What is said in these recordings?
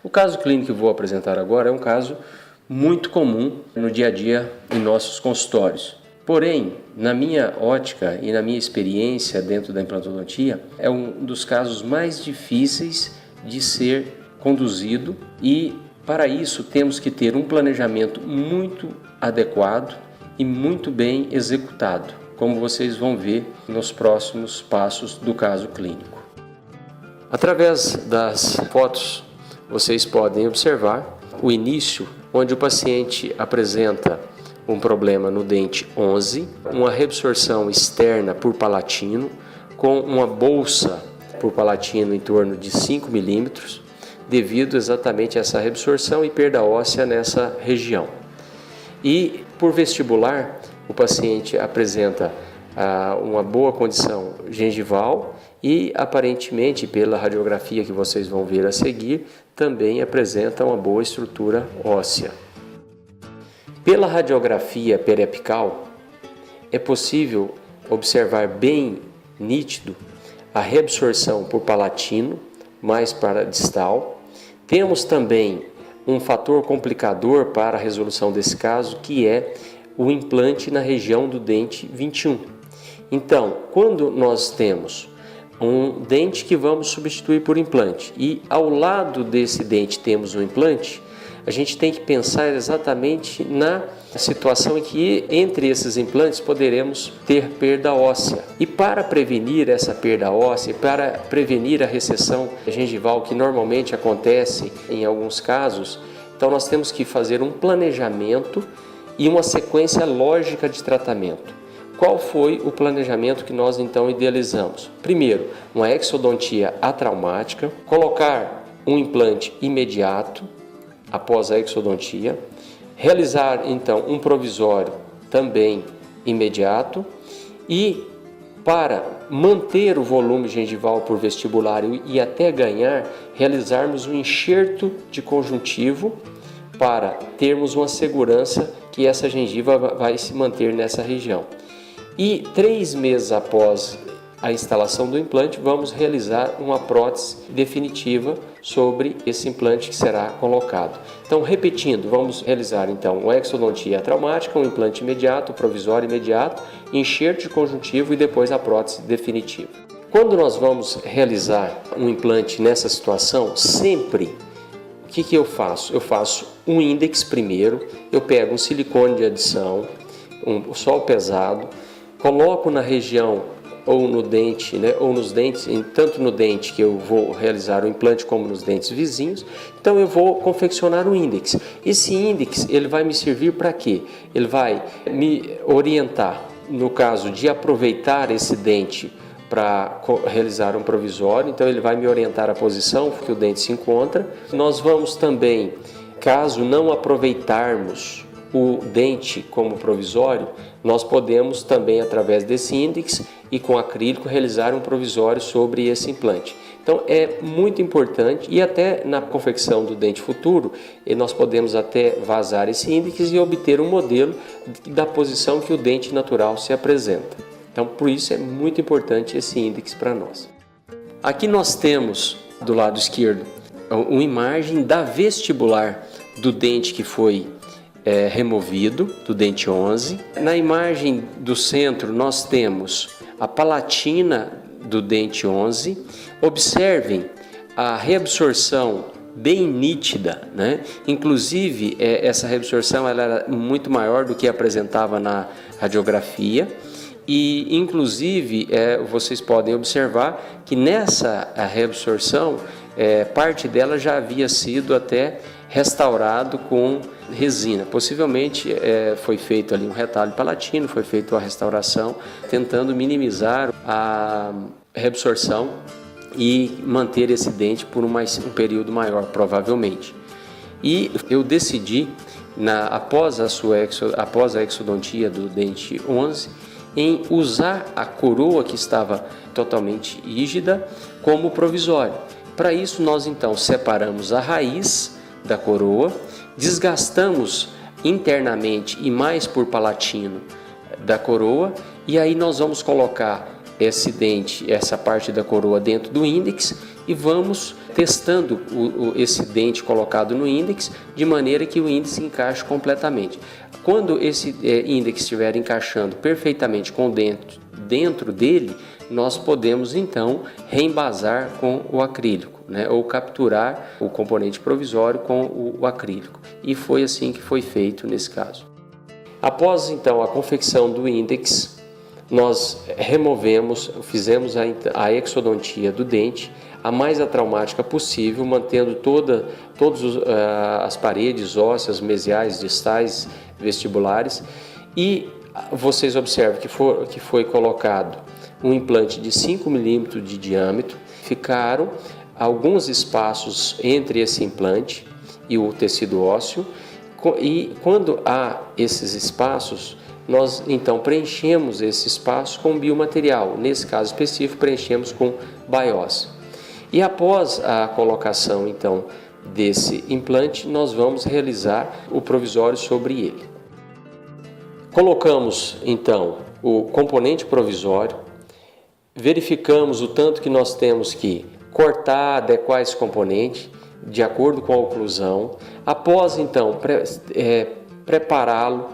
O caso clínico que vou apresentar agora é um caso muito comum no dia a dia em nossos consultórios. Porém, na minha ótica e na minha experiência dentro da implantodontia, é um dos casos mais difíceis de ser conduzido e, para isso, temos que ter um planejamento muito adequado e muito bem executado, como vocês vão ver nos próximos passos do caso clínico. Através das fotos, vocês podem observar o início, onde o paciente apresenta um problema no dente 11, uma reabsorção externa por palatino, com uma bolsa por palatino em torno de 5 milímetros, devido exatamente a essa reabsorção e perda óssea nessa região. E por vestibular, o paciente apresenta uma boa condição gengival e, aparentemente, pela radiografia que vocês vão ver a seguir, também apresenta uma boa estrutura óssea. Pela radiografia periapical, é possível observar bem nítido a reabsorção por palatino, mais para distal. Temos também um fator complicador para a resolução desse caso, que é o implante na região do dente 21. Então, quando nós temos um dente que vamos substituir por implante e ao lado desse dente temos um implante, a gente tem que pensar exatamente na situação em que entre esses implantes poderemos ter perda óssea. E para prevenir essa perda óssea, para prevenir a recessão gengival que normalmente acontece em alguns casos, então nós temos que fazer um planejamento e uma sequência lógica de tratamento. Qual foi o planejamento que nós então idealizamos? Primeiro, uma exodontia atraumática, colocar um implante imediato após a exodontia, realizar então um provisório também imediato e, para manter o volume gengival por vestibular e até ganhar, realizarmos um enxerto de conjuntivo para termos uma segurança que essa gengiva vai se manter nessa região. E 3 meses após a instalação do implante, vamos realizar uma prótese definitiva sobre esse implante que será colocado. Então, repetindo, vamos realizar então uma exodontia traumática, um implante imediato, provisório imediato, enxerto de conjuntivo e depois a prótese definitiva. Quando nós vamos realizar um implante nessa situação, sempre o que eu faço? Eu faço um índex primeiro, eu pego um silicone de adição, um sol pesado, coloco na região ou no dente, ou nos dentes, tanto no dente que eu vou realizar o implante como nos dentes vizinhos. Então eu vou confeccionar um índex. Esse índex ele vai me servir para quê? Ele vai me orientar no caso de aproveitar esse dente para realizar um provisório. Então ele vai me orientar a posição que o dente se encontra. Nós vamos também, caso não aproveitarmos o dente como provisório, nós podemos também, através desse índex e com acrílico, realizar um provisório sobre esse implante. Então é muito importante, e até na confecção do dente futuro, nós podemos até vazar esse índex e obter um modelo da posição que o dente natural se apresenta. Então por isso é muito importante esse índex para nós. Aqui nós temos, do lado esquerdo, uma imagem da vestibular do dente que foi removido, do dente 11. Na imagem do centro nós temos a palatina do dente 11. Observem a reabsorção bem nítida, Inclusive essa reabsorção ela era muito maior do que apresentava na radiografia. E inclusive vocês podem observar que nessa reabsorção parte dela já havia sido até restaurado com resina. Possivelmente foi feito ali um retalho palatino, foi feita a restauração, tentando minimizar a reabsorção e manter esse dente por um período maior, provavelmente. E eu decidi, após a exodontia do dente 11, em usar a coroa que estava totalmente rígida como provisório. Para isso nós então separamos a raiz da coroa, desgastamos internamente e mais por palatino da coroa, e aí nós vamos colocar esse dente, essa parte da coroa dentro do índex e vamos testando esse dente colocado no índex de maneira que o índice encaixe completamente. Quando esse índex estiver encaixando perfeitamente com o dente dentro dele, nós podemos então reembasar com o acrílico, né? Ou capturar o componente provisório com o acrílico. E foi assim que foi feito nesse caso. Após então a confecção do índex, nós fizemos a exodontia do dente a mais atraumática possível, mantendo todas as paredes ósseas, mesiais, distais, vestibulares, e vocês observam que foi colocado um implante de 5 milímetros de diâmetro. Ficaram alguns espaços entre esse implante e o tecido ósseo, e quando há esses espaços, nós então preenchemos esse espaço com biomaterial. Nesse caso específico, preenchemos com biose. E após a colocação então desse implante, nós vamos realizar o provisório sobre ele. Colocamos então o componente provisório, verificamos o tanto que nós temos que cortar, adequar esse componente de acordo com a oclusão. Após então prepará-lo,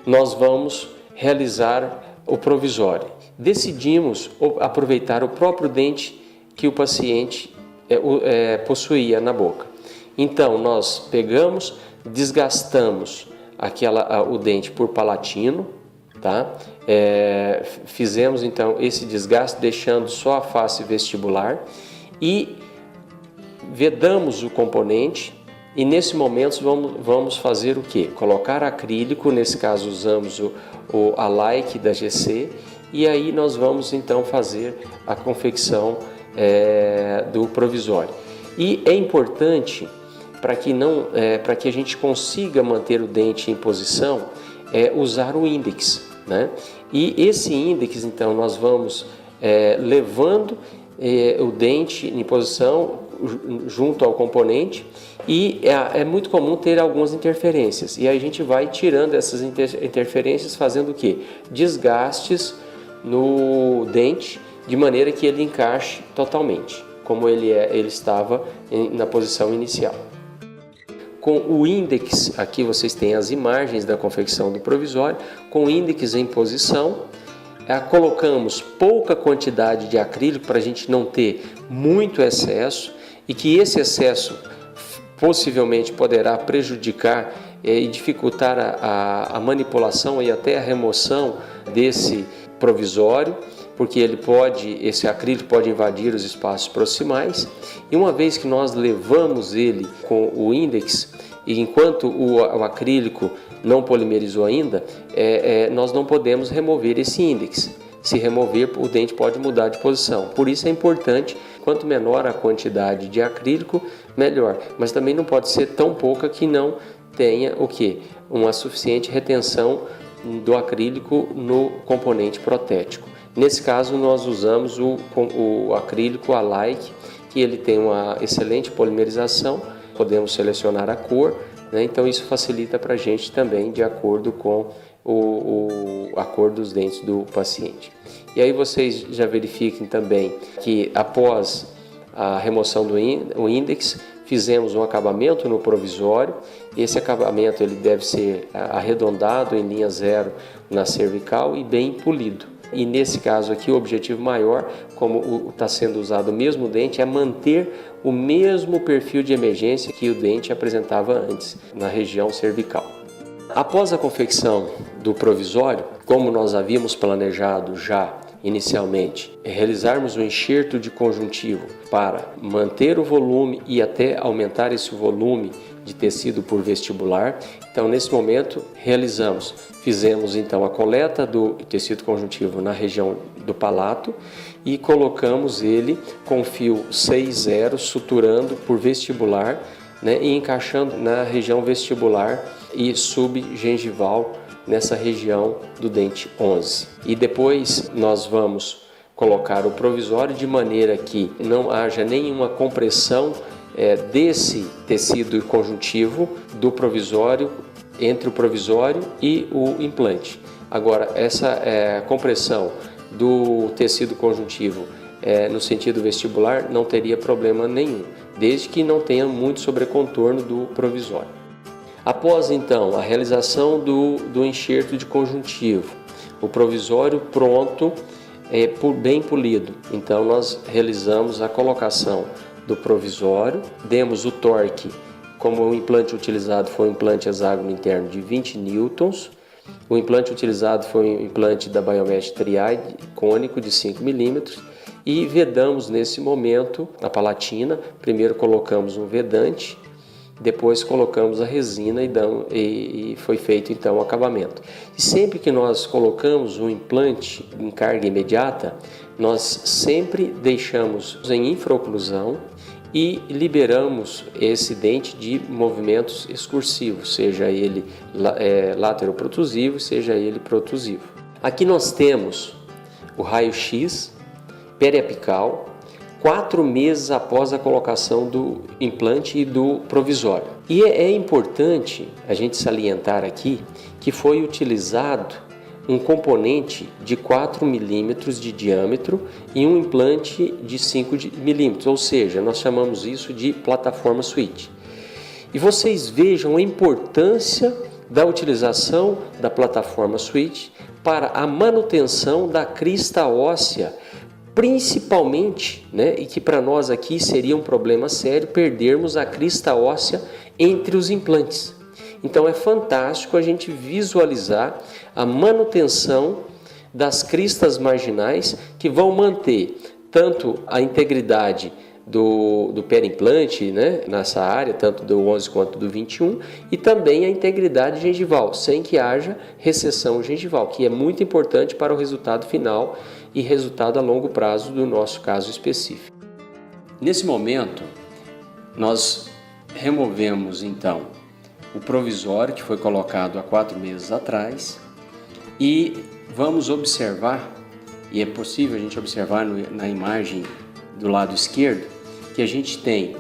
nós vamos realizar o provisório. Decidimos aproveitar o próprio dente que o paciente possuía na boca. Então nós pegamos, desgastamos o dente por palatino, tá? Fizemos então esse desgaste deixando só a face vestibular e vedamos o componente, e nesse momento vamos fazer o que? Colocar acrílico, nesse caso usamos a Like da GC, e aí nós vamos então fazer a confecção do provisório. E é importante para que a gente consiga manter o dente em posição, usar o índex, né? E esse índex então nós vamos levando o dente em posição junto ao componente, e é muito comum ter algumas interferências, e aí a gente vai tirando essas interferências, fazendo o quê? Desgastes no dente, de maneira que ele encaixe totalmente, como ele estava na posição inicial. Com o índex, aqui vocês têm as imagens da confecção do provisório, com o índex em posição, colocamos pouca quantidade de acrílico para a gente não ter muito excesso, e que esse excesso possivelmente poderá prejudicar e dificultar a manipulação e até a remoção desse provisório, porque esse acrílico pode invadir os espaços proximais. E uma vez que nós levamos ele com o índex, e enquanto o acrílico não polimerizou ainda, nós não podemos remover esse índex. Se remover, o dente pode mudar de posição. Por isso é importante, quanto menor a quantidade de acrílico, melhor. Mas também não pode ser tão pouca que não tenha uma suficiente retenção do acrílico no componente protético. Nesse caso, nós usamos o acrílico Like, que ele tem uma excelente polimerização. Podemos selecionar a cor, né? Então isso facilita para a gente também, de acordo com a cor dos dentes do paciente. E aí vocês já verifiquem também que após a remoção do índex, fizemos um acabamento no provisório. Esse acabamento ele deve ser arredondado em linha zero na cervical e bem polido. E nesse caso aqui, o objetivo maior, como está sendo usado o mesmo dente, é manter o mesmo perfil de emergência que o dente apresentava antes, na região cervical. Após a confecção do provisório, como nós havíamos planejado já inicialmente, realizarmos um enxerto de conjuntivo para manter o volume e até aumentar esse volume de tecido por vestibular. Então, nesse momento, fizemos então a coleta do tecido conjuntivo na região do palato e colocamos ele com fio 6-0, suturando por vestibular, né, e encaixando na região vestibular e subgengival, nessa região do dente 11. E depois nós vamos colocar o provisório de maneira que não haja nenhuma compressão desse tecido conjuntivo do provisório, entre o provisório e o implante. Agora, essa compressão do tecido conjuntivo no sentido vestibular, não teria problema nenhum, desde que não tenha muito sobrecontorno do provisório. Após então a realização do enxerto de conjuntivo, o provisório pronto, bem polido, então nós realizamos a colocação do provisório, demos o torque, como o implante utilizado foi um implante hexágono interno de 20 newtons, o implante utilizado foi um implante da Biomesh Triad cônico de 5 milímetros e vedamos nesse momento a palatina. Primeiro colocamos um vedante, depois colocamos a resina e foi feito então o acabamento. E sempre que nós colocamos um implante em carga imediata, nós sempre deixamos em infraoclusão e liberamos esse dente de movimentos excursivos, seja ele lateroprotusivo, seja ele protusivo. Aqui nós temos o raio-x periapical 4 meses após a colocação do implante e do provisório. E é importante a gente salientar aqui que foi utilizado um componente de 4 milímetros de diâmetro e um implante de 5 milímetros, ou seja, nós chamamos isso de plataforma switch. E vocês vejam a importância da utilização da plataforma switch para a manutenção da crista óssea, principalmente, e que para nós aqui seria um problema sério perdermos a crista óssea entre os implantes. Então é fantástico a gente visualizar a manutenção das cristas marginais que vão manter tanto a integridade do perimplante, nessa área, tanto do 11 quanto do 21, e também a integridade gengival, sem que haja recessão gengival, que é muito importante para o resultado final e resultado a longo prazo do nosso caso específico. Nesse momento, nós removemos então o provisório que foi colocado há 4 meses atrás e vamos observar, e é possível a gente observar na imagem do lado esquerdo, que a gente tem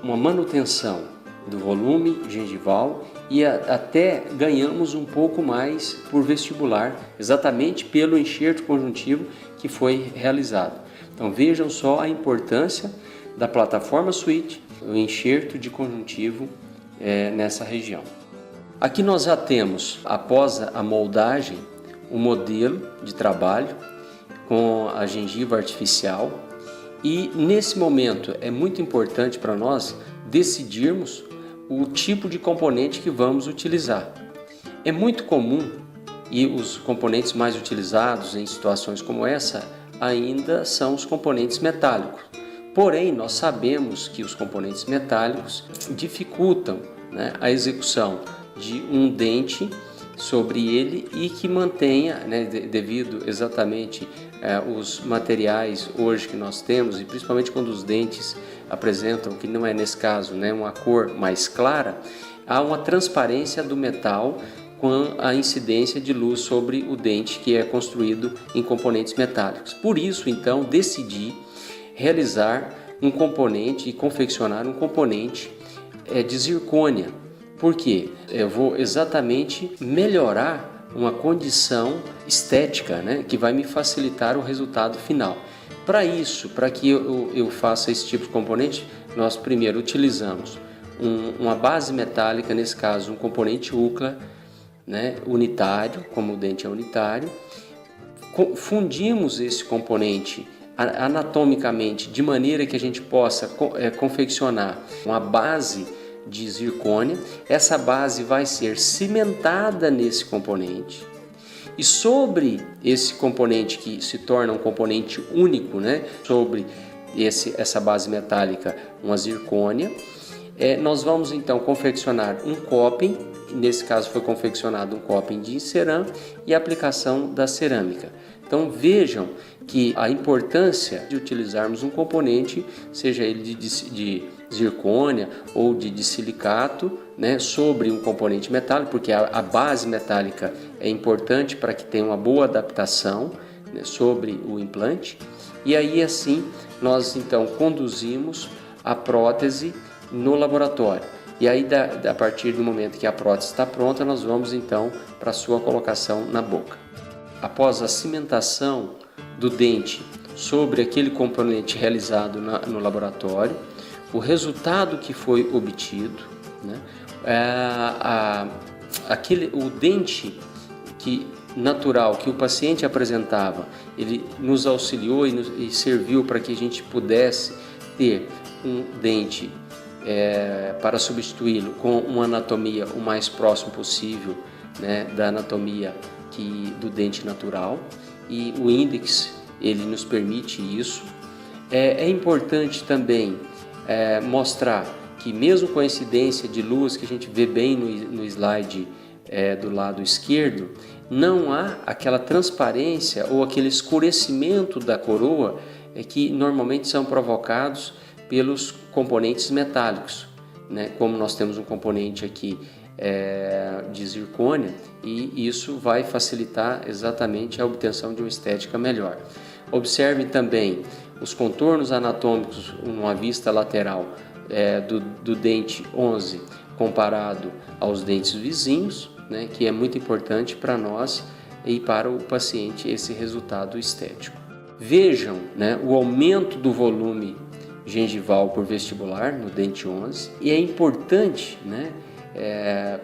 uma manutenção do volume gengival e até ganhamos um pouco mais por vestibular, exatamente pelo enxerto conjuntivo que foi realizado. Então vejam só a importância da plataforma switch, o enxerto de conjuntivo nessa região. Aqui nós já temos, após a moldagem, o modelo de trabalho com a gengiva artificial e nesse momento é muito importante para nós decidirmos o tipo de componente que vamos utilizar. É muito comum e os componentes mais utilizados em situações como essa ainda são os componentes metálicos. Porém, nós sabemos que os componentes metálicos dificultam a execução de um dente sobre ele e que mantenha, devido exatamente os materiais hoje que nós temos e principalmente quando os dentes apresentam, que não é nesse caso, uma cor mais clara, há uma transparência do metal com a incidência de luz sobre o dente que é construído em componentes metálicos. Por isso, então, decidi realizar um componente e confeccionar um componente de zircônia. Por quê? Eu vou exatamente melhorar uma condição estética, que vai me facilitar o resultado final. Para isso, para que eu faça esse tipo de componente, nós primeiro utilizamos uma base metálica, nesse caso um componente UCLA, unitário, como o dente é unitário. Fundimos esse componente anatomicamente de maneira que a gente possa confeccionar uma base de zircônia. Essa base vai ser cimentada nesse componente e sobre esse componente que se torna um componente único, sobre essa base metálica, uma zircônia, nós vamos então confeccionar um coping. Nesse caso foi confeccionado um coping de Inceram e a aplicação da cerâmica. Então vejam que a importância de utilizarmos um componente, seja ele de zircônia ou de silicato, sobre um componente metálico, porque a base metálica é importante para que tenha uma boa adaptação sobre o implante. E aí assim nós então conduzimos a prótese no laboratório. E aí a partir do momento que a prótese está pronta, nós vamos então para a sua colocação na boca. Após a cimentação do dente sobre aquele componente realizado no laboratório, o resultado que foi obtido, né? O dente natural que o paciente apresentava, ele nos auxiliou e serviu para que a gente pudesse ter um dente para substituí-lo com uma anatomia o mais próximo possível, né, da anatomia do dente natural, e o índex ele nos permite isso. É importante também mostrar que mesmo com a incidência de luz que a gente vê bem no slide do lado esquerdo, não há aquela transparência ou aquele escurecimento da coroa que normalmente são provocados pelos componentes metálicos, né? Como nós temos um componente aqui de zircônia, e isso vai facilitar exatamente a obtenção de uma estética melhor. Observe também os contornos anatômicos numa vista lateral do dente 11 comparado aos dentes vizinhos, né, que é muito importante para nós e para o paciente esse resultado estético. Vejam, né, o aumento do volume gengival por vestibular no dente 11, e é importante, né,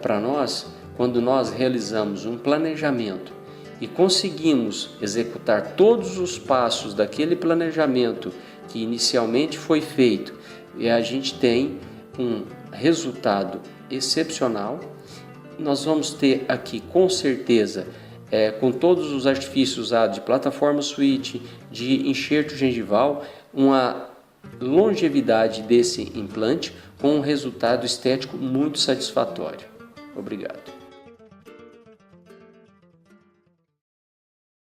para nós, quando nós realizamos um planejamento e conseguimos executar todos os passos daquele planejamento que inicialmente foi feito, e a gente tem um resultado excepcional, nós vamos ter aqui com certeza, com todos os artifícios usados de plataforma switch, de enxerto gengival, uma longevidade desse implante com um resultado estético muito satisfatório. Obrigado.